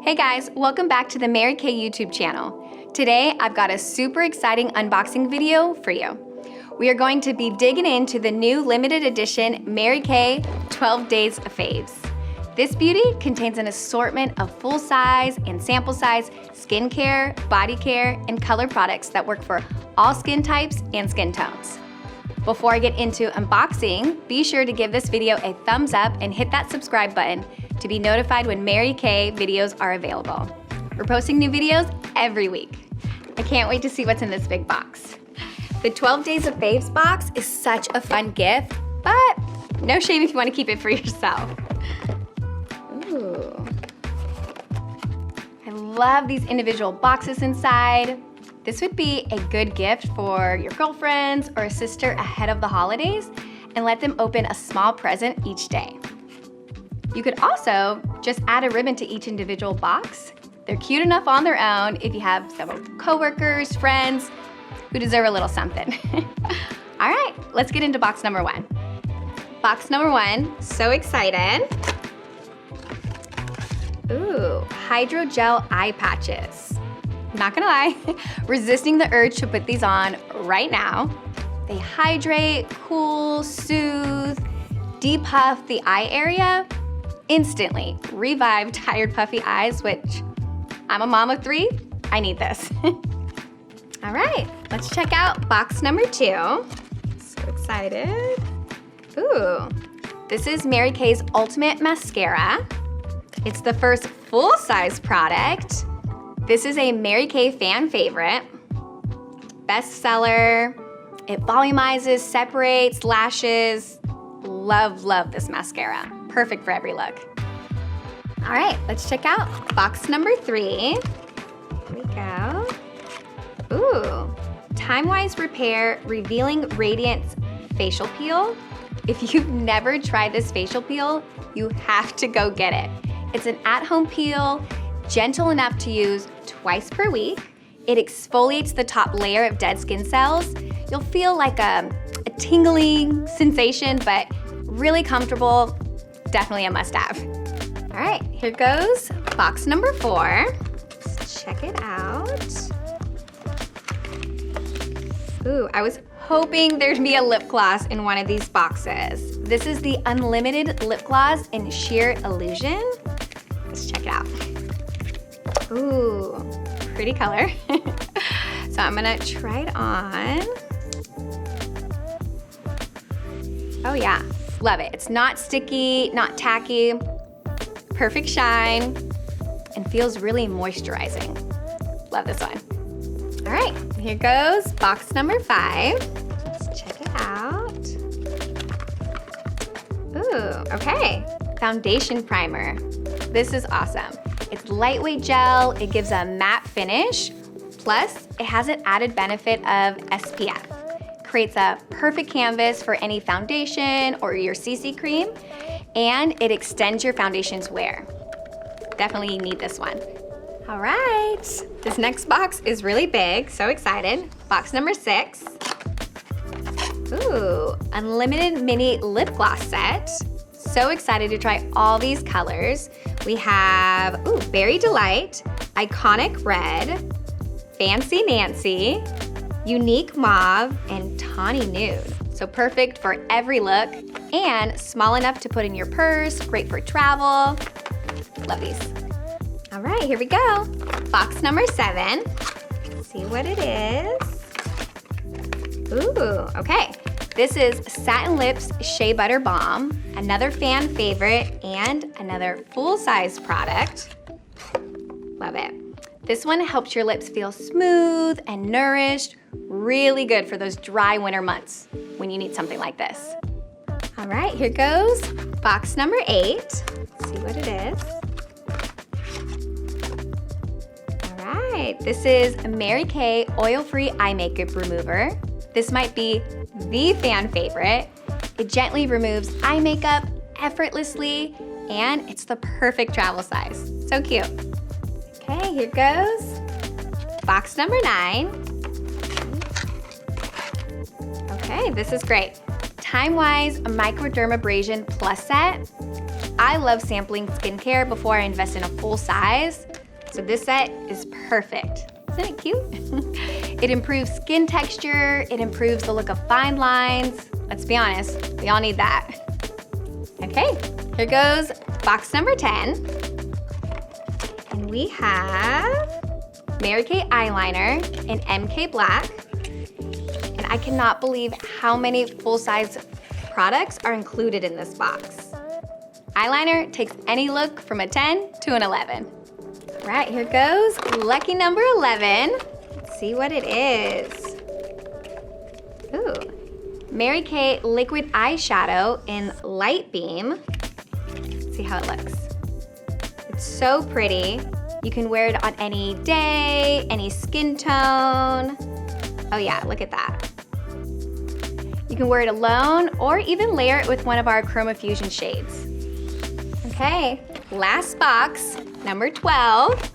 Hey guys, welcome back to the Mary Kay YouTube channel. Today, I've got a super exciting unboxing video for you. We are going to be digging into the new limited edition Mary Kay 12 Days of Faves. This beauty contains an assortment of full size and sample size skincare, body care, and color products that work for all skin types and skin tones. Before I get into unboxing, be sure to give this video a thumbs up and hit that subscribe button to be notified when Mary Kay videos are available. We're posting new videos every week. I can't wait to see what's in this big box. The 12 Days of Faves box is such a fun gift, but no shame if you want to keep it for yourself. Ooh. I love these individual boxes inside. This would be a good gift for your girlfriends or a sister ahead of the holidays and let them open a small present each day. You could also just add a ribbon to each individual box. They're cute enough on their own if you have several coworkers, friends who deserve a little something. All right, let's get into box number one. Box number one, so excited. Ooh, hydrogel eye patches. Not gonna lie, resisting the urge to put these on right now. They hydrate, cool, soothe, depuff the eye area, instantly revive tired, puffy eyes, which I'm a mom of 3, I need this. All right, let's check out box number 2. So excited. Ooh, this is Mary Kay's Ultimate Mascara. It's the first full-size product. This is a Mary Kay fan favorite. Bestseller. It volumizes, separates, lashes. Love this mascara. Perfect for every look. All right, let's check out box number 3. Here we go. Ooh, Time-Wise Repair Revealing Radiance Facial Peel. If you've never tried this facial peel, you have to go get it. It's an at-home peel, gentle enough to use twice per week. It exfoliates the top layer of dead skin cells. You'll feel like a tingling sensation, but really comfortable. Definitely a must-have. All right, here goes box number 4. Let's check it out. Ooh, I was hoping there'd be a lip gloss in one of these boxes. This is the Unlimited Lip Gloss in Sheer Illusion. Let's check it out. Ooh, pretty color. So I'm gonna try it on. Oh yeah, love it. It's not sticky, not tacky, perfect shine, and feels really moisturizing. Love this one. All right, here goes box number 5. Let's check it out. Ooh, okay, foundation primer. This is awesome. It's lightweight gel, it gives a matte finish, plus it has an added benefit of SPF. Creates a perfect canvas for any foundation or your CC cream, and it extends your foundation's wear. Definitely need this one. All right, this next box is really big, so excited. Box number 6. Ooh, Unlimited Mini Lip Gloss Set. So excited to try all these colors. We have, Berry Delight, Iconic Red, Fancy Nancy, Unique Mauve, and Tawny Nude. So perfect for every look and small enough to put in your purse, great for travel. Love these. All right, here we go. Box number 7. Let's see what it is. Ooh, okay. This is Satin Lips Shea Butter Balm, another fan favorite and another full-size product. Love it. This one helps your lips feel smooth and nourished. Really good for those dry winter months when you need something like this. All right, here goes box number 8. Let's see what it is. All right, this is Mary Kay Oil-Free Eye Makeup Remover. This might be the fan favorite. It gently removes eye makeup effortlessly, and it's the perfect travel size. So cute. Okay, here goes box number 9. Okay, this is great. Time-Wise Microdermabrasion Plus Set. I love sampling skincare before I invest in a full size. So this set is perfect. Isn't it cute? It improves skin texture, it improves the look of fine lines. Let's be honest, we all need that. Okay, here goes box number 10. And we have Mary-Kay eyeliner in MK Black. And I cannot believe how many full-size products are included in this box. Eyeliner takes any look from a 10 to an 11. All right, here goes lucky number 11. Let's see what it is. Ooh, Mary-Kay liquid eyeshadow in Light Beam. Let's see how it looks. It's so pretty. You can wear it on any day, any skin tone. Oh yeah, look at that. You can wear it alone or even layer it with one of our Chroma Fusion shades. Okay, last box, number 12.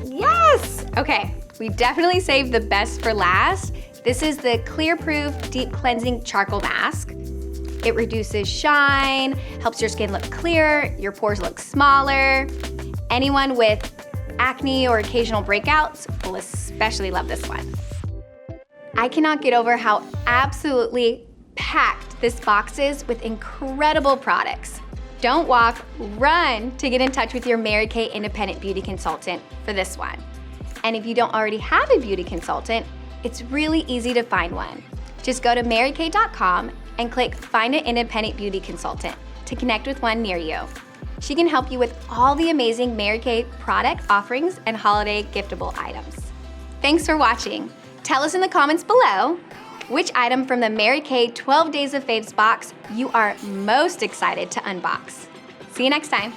Yes! Okay, we definitely saved the best for last. This is the Clear Proof Deep Cleansing Charcoal Mask. It reduces shine, helps your skin look clearer, your pores look smaller. Anyone with acne or occasional breakouts will especially love this one. I cannot get over how absolutely packed this box is with incredible products. Don't walk, run to get in touch with your Mary-Kay independent beauty consultant for this one. And if you don't already have a beauty consultant, it's really easy to find one. Just go to marykay.com and click Find an Independent Beauty Consultant to connect with one near you. She can help you with all the amazing Mary-Kay product offerings and holiday giftable items. Thanks for watching. Tell us in the comments below which item from the Mary-Kay 12 Days of Faves box you are most excited to unbox. See you next time.